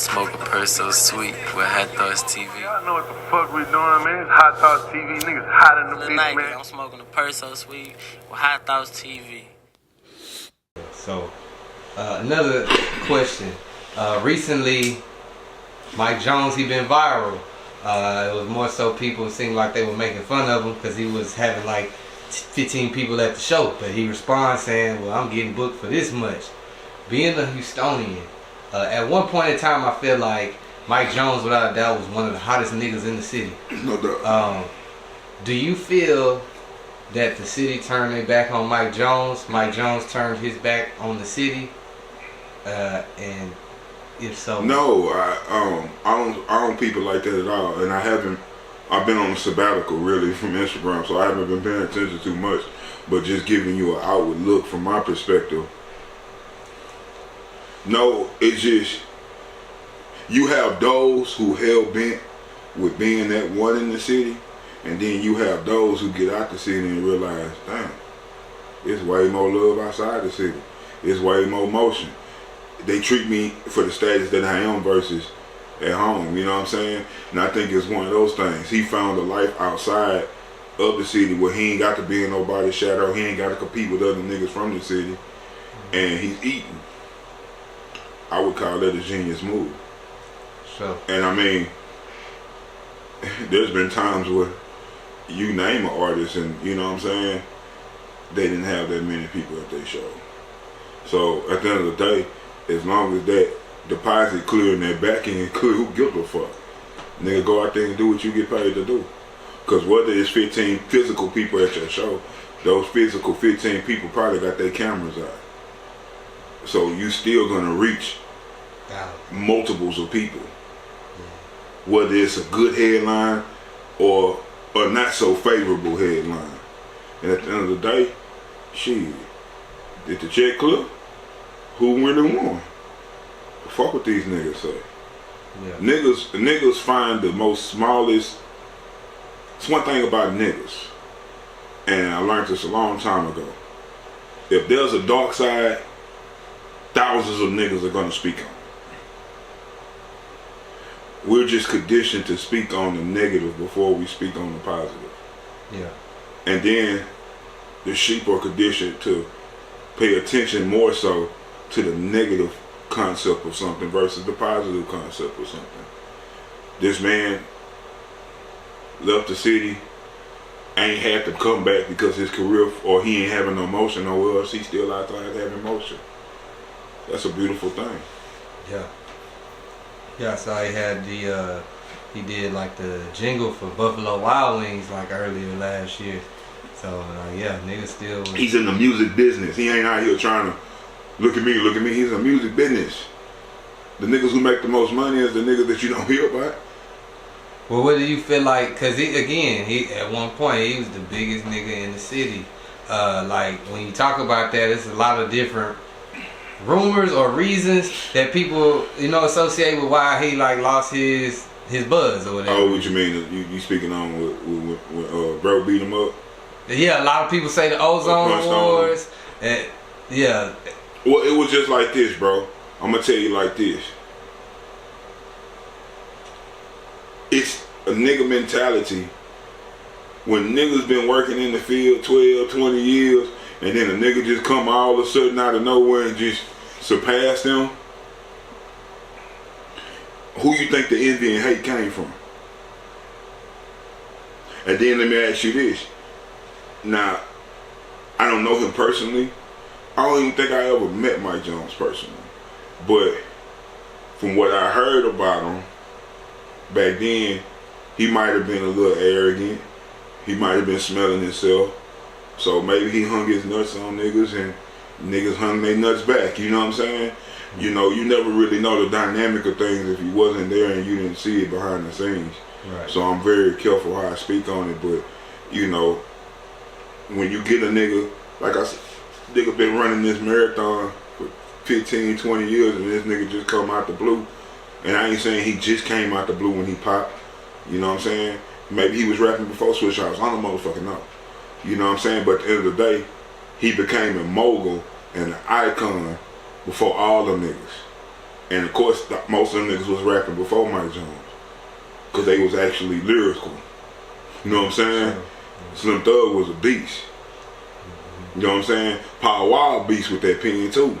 Smoke a purse so sweet with HighThoughtsTV. Y'all know what the fuck we doing, man. It's HighThoughtsTV. Niggas hot in the bitch, man. I'm smoking a purse so sweet with HighThoughtsTV. So, another question. Recently, Mike Jones, he been viral. It was more so people seemed like they were making fun of him because he was having like 15 people at the show. But he responds saying, well, I'm getting booked for this much. Being a Houstonian, at one point in time, I feel like Mike Jones, without a doubt, was one of the hottest niggas in the city. No doubt. Do you feel that the city turned their back on Mike Jones? Mike Jones turned his back on the city? And if so, no, I don't people like that at all, and I haven't. I've been on a sabbatical really from Instagram, so I haven't been paying attention too much. But just giving you an outward look from my perspective. No, it's just you have those who hell bent with being that one in the city, and then you have those who get out the city and realize, damn, it's way more love outside the city. It's way more motion. They treat me for the status that I am versus at home, you know what I'm saying? And I think it's one of those things. He found a life outside of the city where he ain't got to be in nobody's shadow. He ain't got to compete with other niggas from the city. And he's eating. I would call that a genius move. Sure. And I mean, there's been times where you name an artist and, you know what I'm saying, they didn't have that many people at their show. So at the end of the day, as long as that deposit clear and that back end clear, who gives a fuck? Nigga, go out there and do what you get paid to do. Because whether it's 15 physical people at your show, those physical 15 people probably got their cameras out. So you still gonna reach multiples of people. Whether it's a good headline or a not so favorable headline. And at the end of the day, shit, did the check clear? Who really won? Fuck what these niggas say. Yeah. Niggas find the most smallest. It's one thing about niggas, and I learned this a long time ago. If there's a dark side, thousands of niggas are gonna speak on it. We're just conditioned to speak on the negative before we speak on the positive. Yeah. And then the sheep are conditioned to pay attention more so to the negative concept of something versus the positive concept of something. This man left the city, ain't had to come back because his career, or he ain't having no motion nowhere else. He's still out there having motion. That's a beautiful thing. Yeah. Yeah, so he had the he did like the jingle for Buffalo Wild Wings like earlier last year. So yeah, niggas still. He's in the music business. He ain't out here trying to look at me. He's in the music business. The niggas who make the most money is the niggas that you don't hear about. Well, what do you feel like? Cause he at one point he was the biggest nigga in the city. Like when you talk about that, it's a lot of different rumors or reasons that people, you know, associate with why he like lost his buzz or whatever. Oh, what you mean? You speaking on with bro beat him up? Yeah, a lot of people say the Ozone Wars. And yeah. Well, it was just like this, bro. I'm gonna tell you like this. It's a nigga mentality. When niggas been working in the field 12, 20 years, and then a nigga just come all of a sudden out of nowhere and just surpass them, who you think the envy and hate came from? And then let me ask you this. Now, I don't know him personally. I don't even think I ever met Mike Jones personally. But from what I heard about him, back then, he might have been a little arrogant. He might have been smelling himself. So maybe he hung his nuts on niggas and niggas hung their nuts back. You know what I'm saying? You know, you never really know the dynamic of things if you wasn't there and you didn't see it behind the scenes. Right. So I'm very careful how I speak on it. But, you know, when you get a nigga, like I said, nigga been running this marathon for 15, 20 years and this nigga just come out the blue. And I ain't saying he just came out the blue when he popped. You know what I'm saying? Maybe he was rapping before Switch House. I don't motherfucking know. You know what I'm saying? But at the end of the day, he became a mogul and an icon before all them niggas. And of course, most of them niggas was rapping before Mike Jones, cause they was actually lyrical. You know what I'm saying? Slim Thug was a beast. You know what I'm saying? Power Wild beast with that pen too.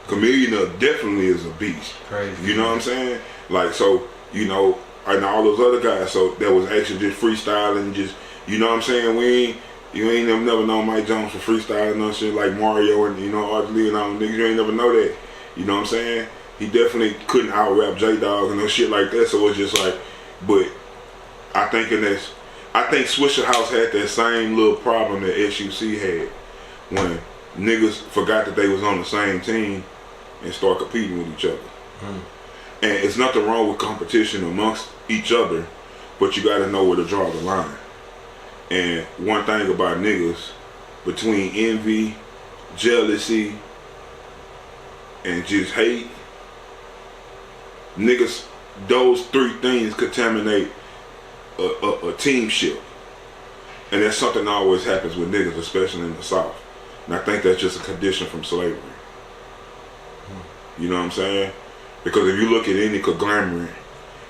Chameleon definitely is a beast. Crazy. You know what I'm saying? Like, so, you know, and all those other guys, so that was actually just freestyling, just, you know what I'm saying? You ain't never known Mike Jones for freestyling no shit like Mario and, you know, Arthur Lee and all them niggas. You ain't never know that. You know what I'm saying? He definitely couldn't out-rap J-Dog and no shit like that, so it's just like, but I think Swisher House had that same little problem that SUC had when niggas forgot that they was on the same team and start competing with each other. And it's nothing wrong with competition amongst each other, but you gotta know where to draw the line. And one thing about niggas, between envy, jealousy, and just hate, niggas, those three things contaminate a teamship. And that's something that always happens with niggas, especially in the South. And I think that's just a condition from slavery. You know what I'm saying? Because if you look at any conglomerate,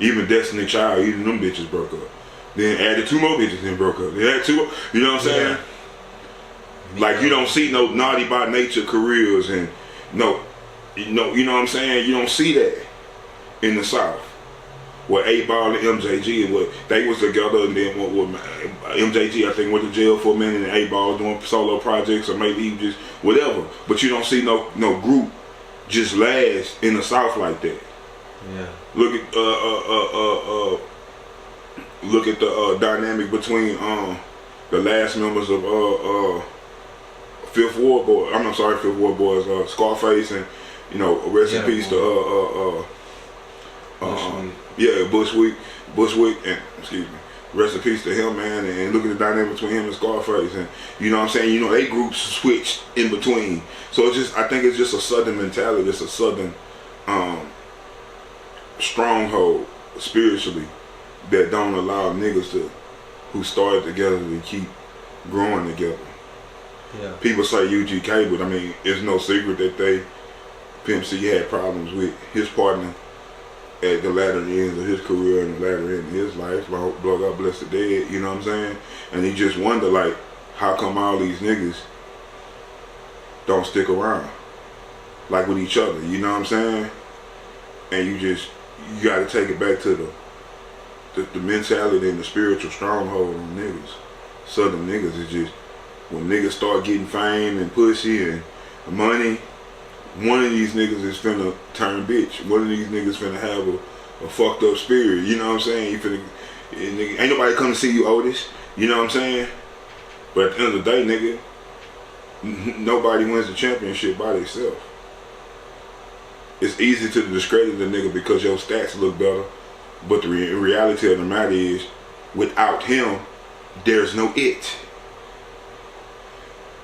even Destiny Child, even them bitches broke up. Then added 2 more bitches and broke up. They had 2 more, you know what I'm saying? Yeah. Like, you don't see no naughty by nature careers and no, you know what I'm saying? You don't see that in the South. Where 8-Ball and MJG and what they was together, and then what MJG I think went to jail for a minute, and 8-Ball doing solo projects, or maybe he just whatever. But you don't see no group just last in the South like that. Yeah. Look at the dynamic between the last members of Fifth Ward Boys. Fifth Ward Boys, Scarface, and you know, rest in peace to Bushwick, and excuse me, rest in peace to him, man. And look at the dynamic between him and Scarface, and you know what I'm saying. You know, they groups switched in between. So it's just, I think it's just a Southern mentality. It's a Southern stronghold spiritually that don't allow niggas who started together to keep growing together. Yeah. People say UGK, but I mean, it's no secret that Pimp C had problems with his partner at the latter ends of his career and the latter end of his life. Lord God bless the dead, you know what I'm saying? And he just wonder, like, how come all these niggas don't stick around, like with each other, you know what I'm saying? And you gotta take it back to the mentality and the spiritual stronghold on niggas. Southern niggas is just, when niggas start getting fame and pussy and money, one of these niggas is finna turn bitch. One of these niggas finna have a fucked up spirit. You know what I'm saying? Ain't nobody come to see you, Otis. You know what I'm saying? But at the end of the day, nigga, nobody wins the championship by themselves. It's easy to discredit the nigga because your stats look better. But the reality of the matter is, without him, there's no it.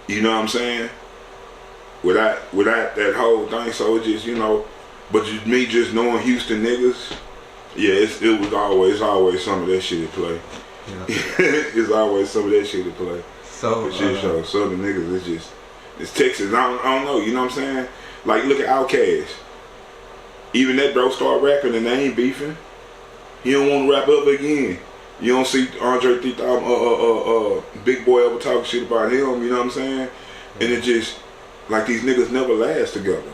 You know what I'm saying? Without that whole thing, so it just, you know, but me just knowing Houston niggas, yeah, it was always some of that shit at play. Yeah. It's always some of that shit at play. So Southern niggas, it's Texas. I don't know, you know what I'm saying? Like, look at Outkast. Even that bro start rapping and they ain't beefing. He don't want to rap up again. You don't see Andre 3000, Big Boy ever talking shit about him, you know what I'm saying? And it just, like, these niggas never last together.